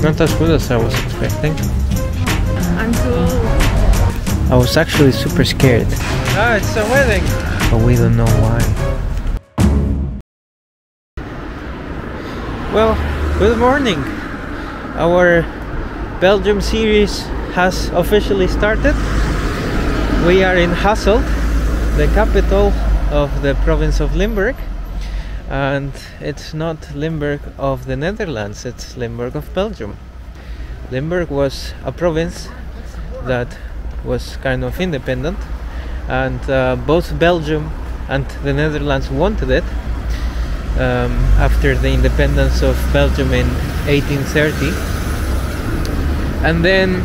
Not as good as I was expecting. I'm too old. I was actually super scared. Ah, it's a wedding! But we don't know why. Well, good morning! Our Belgium series has officially started. We are in Hasselt, the capital of the province of Limburg. And it's not Limburg of the Netherlands, it's Limburg of Belgium. Limburg was a province that was kind of independent, and both Belgium and the Netherlands wanted it after the independence of Belgium in 1830. And then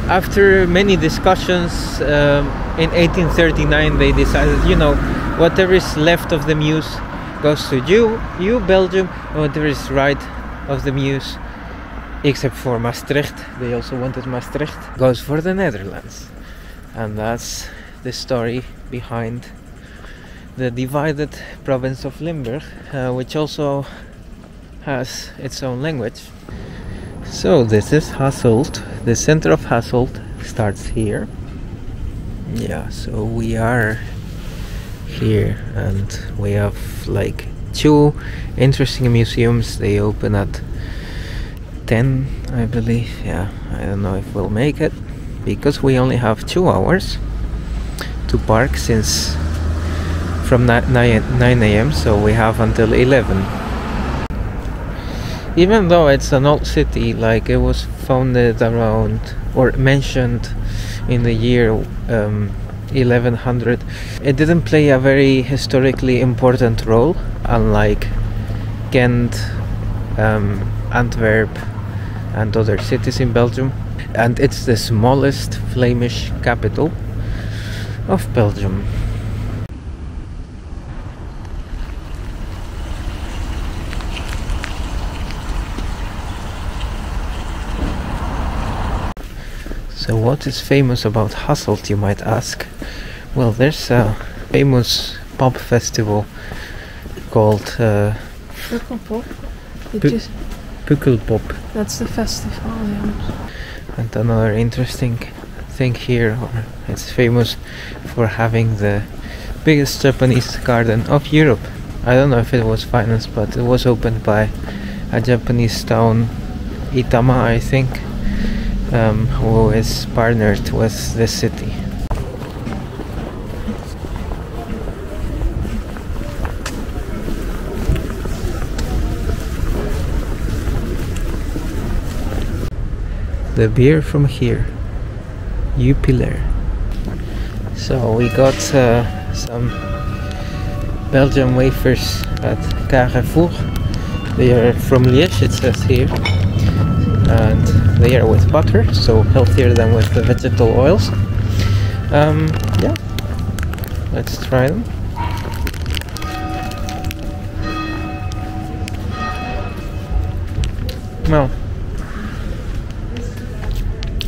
after many discussions in 1839 they decided, you know, whatever is left of the Meuse goes to you Belgium, and whatever is right of the Meuse, except for Maastricht, they also wanted Maastricht, goes for the Netherlands. And that's the story behind the divided province of Limburg, which also has its own language. So this is Hasselt. The center of Hasselt starts here. Yeah, so we are here, and we have like 2 interesting museums. They open at 10, I believe. Yeah, I don't know if we'll make it because we only have 2 hours to park since from 9 a.m. so we have until 11. Even though it's an old city, like it was founded around or mentioned in the year 1100, it didn't play a very historically important role, unlike Ghent, Antwerp and other cities in Belgium. And it's the smallest Flemish capital of Belgium. So what is famous about Hasselt, you might ask? Well, there's a famous pop festival called Pukkelpop. Pukkelpop. That's the festival, yeah. And another interesting thing here, it's famous for having the biggest Japanese garden of Europe. I don't know if it was financed, but it was opened by a Japanese town, Itama, I think, who is partnered with the city. The beer from here, Jupiler. So we got some Belgian wafers at Carrefour. They are from Liège, it says here, and they are with butter, so healthier than with the vegetable oils. Yeah, let's try them. Well,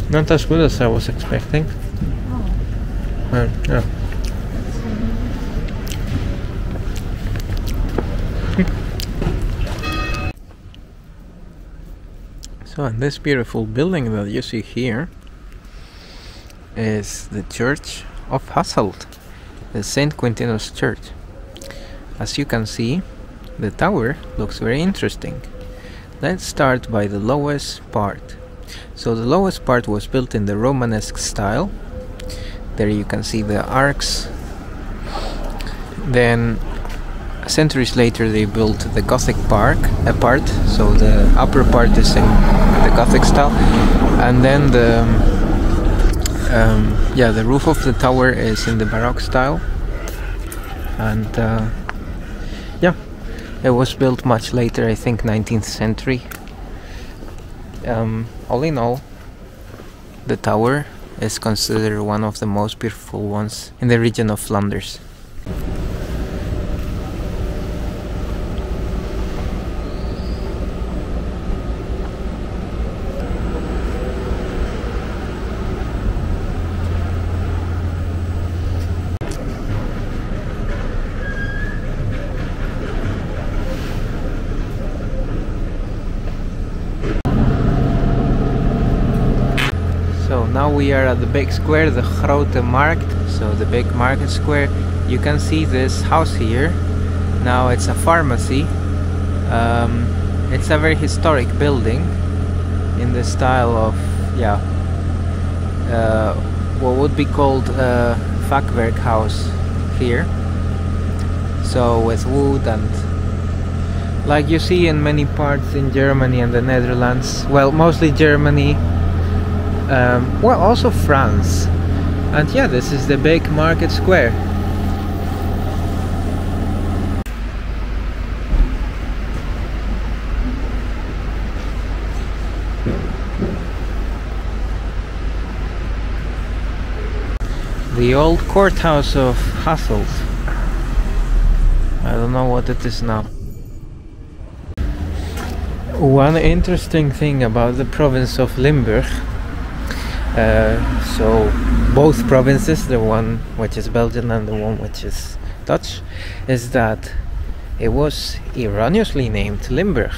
not as good as I was expecting. Yeah. So, and this beautiful building that you see here is the Church of Hasselt, the St. Quintinus Church. As you can see, the tower looks very interesting. Let's start by the lowest part. So the lowest part was built in the Romanesque style. There you can see the arcs. Then centuries later they built the Gothic part, so the upper part is in the Gothic style, and then the roof of the tower is in the Baroque style. And yeah, it was built much later, I think 19th century. All in all, the tower is considered one of the most beautiful ones in the region of Flanders. now we are at the big square, the Grote Markt, so the big market square. You can see this house here. Now it's a pharmacy. It's a very historic building in the style of, yeah, what would be called Vakwerkhuis here. So with wood and like you see in many parts in Germany and the Netherlands, well, mostly Germany, well, also France. And yeah, this is the big market square. The old courthouse of Hasselt. I don't know what it is now. One interesting thing about the province of Limburg, so both provinces, the one which is Belgian and the one which is Dutch, is that it was erroneously named Limburg.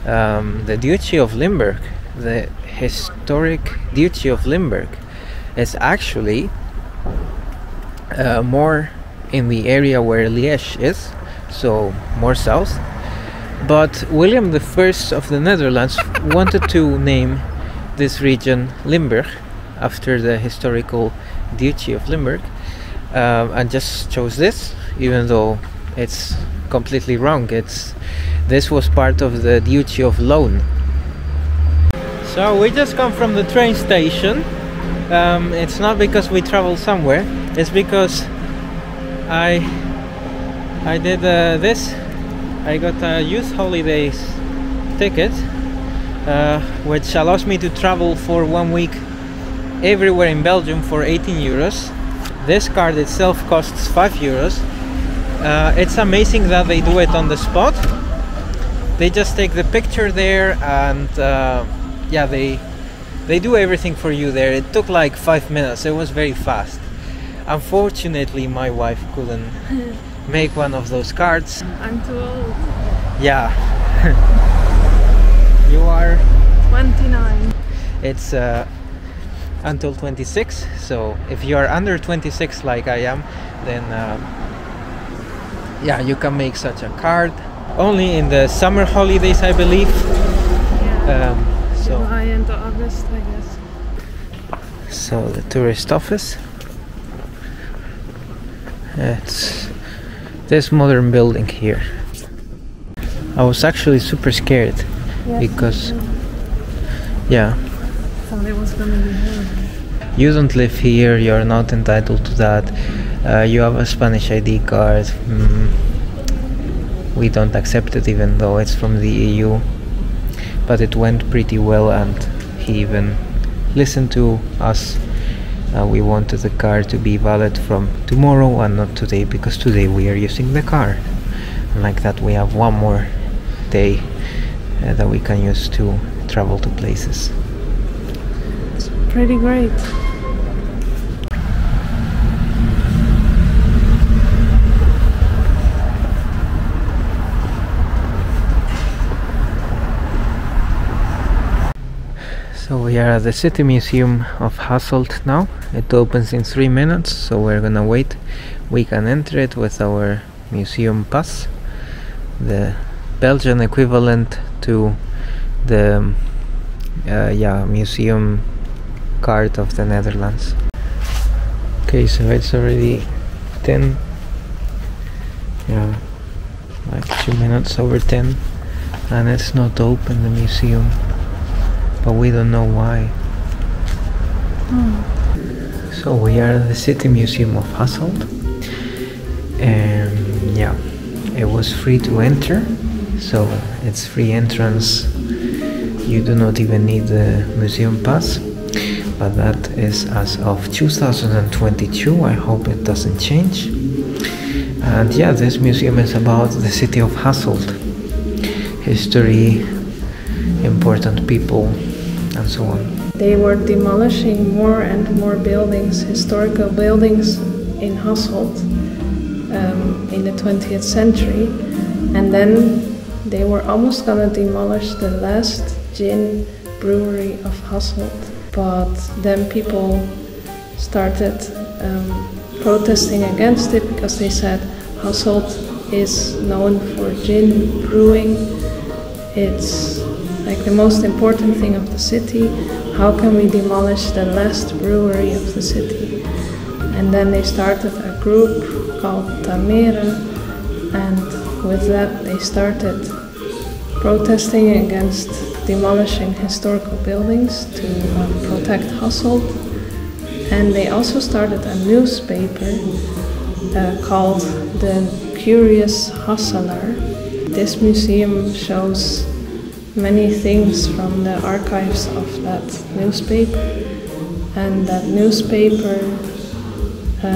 The Duchy of Limburg, the historic Duchy of Limburg, is actually more in the area where Liège is, so more south. But William I of the Netherlands wanted to name this region Limburg after the historical Duchy of Limburg, and just chose this, even though it's completely wrong. This was part of the Duchy of Leuven. So we just come from the train station. It's not because we travel somewhere, it's because I did this. I got a youth holidays ticket, which allows me to travel for 1 week everywhere in Belgium for 18 euros. This card itself costs 5 euros. It's amazing that they do it on the spot. They just take the picture there and yeah, they do everything for you there. It took like 5 minutes. It was very fast. Unfortunately, my wife couldn't make one of those cards. I'm too old. Yeah. You are 29. It's until 26, so if you are under 26 like I am, then yeah, you can make such a card. Only in the summer holidays, I believe. Yeah. So July and August, I guess. So the tourist office. It's this modern building here. I was actually super scared, yes, because yeah, thought it was gonna be horrible. You don't live here, you're not entitled to that. You have a Spanish ID card. We don't accept it even though it's from the EU. But it went pretty well and he even listened to us. We wanted the car to be valid from tomorrow and not today, because today we are using the car. And like that we have one more day that we can use to travel to places. It's pretty great. So we are at the City Museum of Hasselt now. It opens in 3 minutes, so we're gonna wait. We can enter it with our museum pass, the Belgian equivalent to the yeah, museum card of the Netherlands. Okay, so it's already 10, yeah, like 2 minutes over 10, and it's not open, the museum. But we don't know why. So we are at the City Museum of Hasselt, and yeah, it was free to enter, so it's free entrance. You do not even need the museum pass, but that is as of 2022. I hope it doesn't change. And yeah, this museum is about the city of Hasselt, history, important people, and so on. They were demolishing more and more buildings, historical buildings in Hasselt in the 20th century, and then they were almost gonna demolish the last gin brewery of Hasselt. but then people started protesting against it because they said Hasselt is known for gin brewing. It's like the most important thing of the city. How can we demolish the last brewery of the city? And then they started a group called Tamere, and with that they started protesting against demolishing historical buildings to protect Hasselt. And they also started a newspaper called The Curious Hasseler. This museum shows many things from the archives of that newspaper, and that newspaper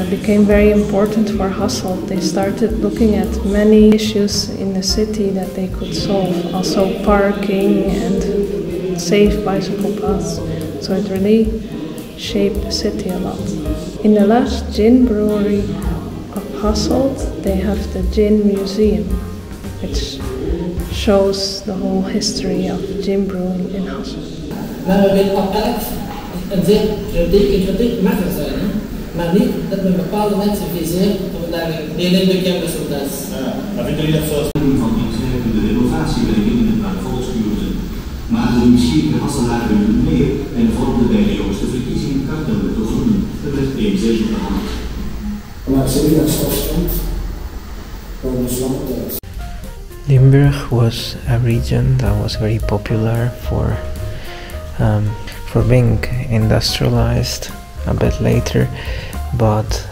became very important for Hasselt. They started looking at many issues in the city that they could solve, also parking and safe bicycle paths. So it really shaped the city a lot. In the last gin brewery of Hasselt, they have the Gin Museum, which shows the whole history of gin brewing in Hasselt. Maar we weten op elk een zeer kritiek mag er zijn, maar niet dat men bepaalde mensen viseert om daar een bekende soldaat. Vind jullie dat zoals van ingrijpende renovatiewerken in het park volksbuurten, maar de muziek Hasselt meer en vormde bij de jongste verkiezingen kartelde te groeien. Dat werd één zeer op de hand. Maar zeker dat stond, gewoon een lang tijd. Limburg was a region that was very popular for being industrialized a bit later, but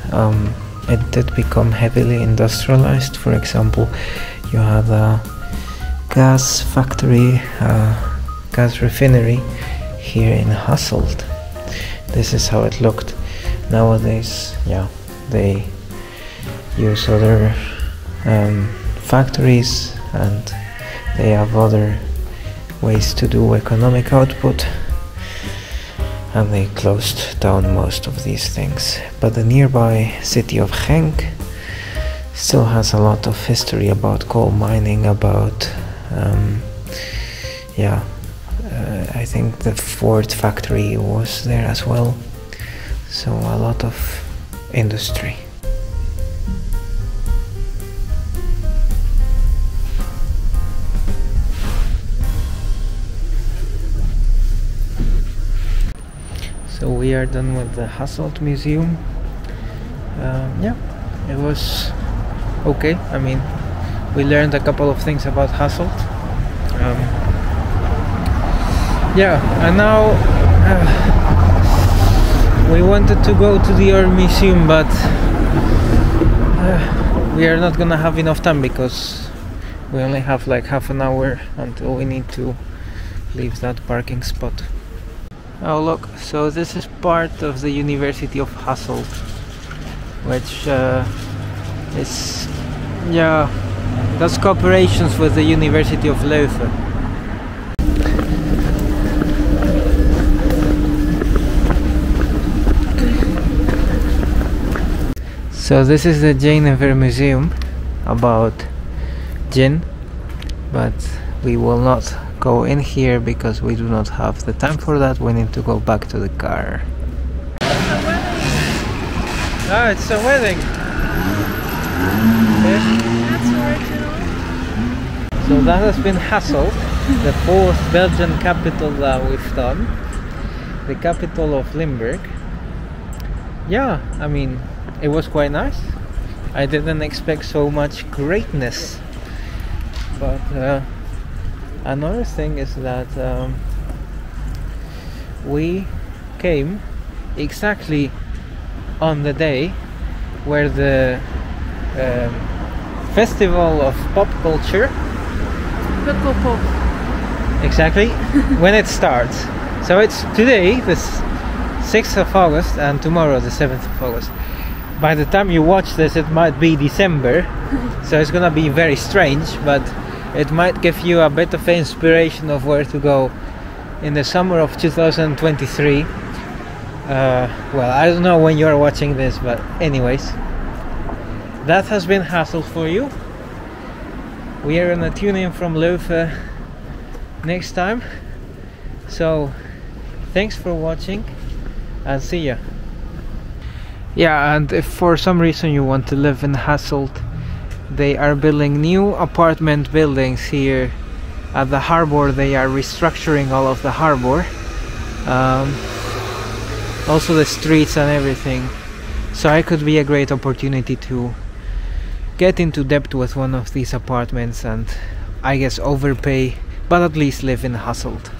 it did become heavily industrialized. For example, you had a gas factory, gas refinery here in Hasselt. This is how it looked. Nowadays, yeah, they use other factories, and they have other ways to do economic output, and they closed down most of these things. But the nearby city of Ghent still has a lot of history about coal mining, about I think the Ford factory was there as well, so a lot of industry. So we are done with the Hasselt Museum. Yeah, it was okay. I mean, we learned a couple of things about Hasselt. Yeah, and now we wanted to go to the art museum, but we are not gonna have enough time because we only have like half an hour until we need to leave that parking spot. Oh look, so this is part of the University of Hasselt, which is, yeah, does cooperations with the University of Leuven. So this is the Jenever Museum about gin, but we will not go in here because we do not have the time for that. We need to go back to the car. Ah, it's a wedding. Okay. So that has been Hasselt, the fourth Belgian capital that we've done, the capital of Limburg. Yeah, I mean, it was quite nice. I didn't expect so much greatness, but another thing is that we came exactly on the day where the festival of pop culture, Pukkelpop. exactly, when it starts. So it's today, the 6th of August, and tomorrow, the 7th of August. By the time you watch this, it might be December, so it's gonna be very strange, but it might give you a bit of inspiration of where to go in the summer of 2023. Well, I don't know when you are watching this, but anyways, that has been Hasselt for you. We are gonna tune in from Leuven next time, so Thanks for watching and see ya. Yeah, and if for some reason you want to live in Hasselt, they are building new apartment buildings here at the harbor. They are restructuring all of the harbor, also the streets and everything. So it could be a great opportunity to get into debt with one of these apartments and I guess overpay, but at least live in Hasselt.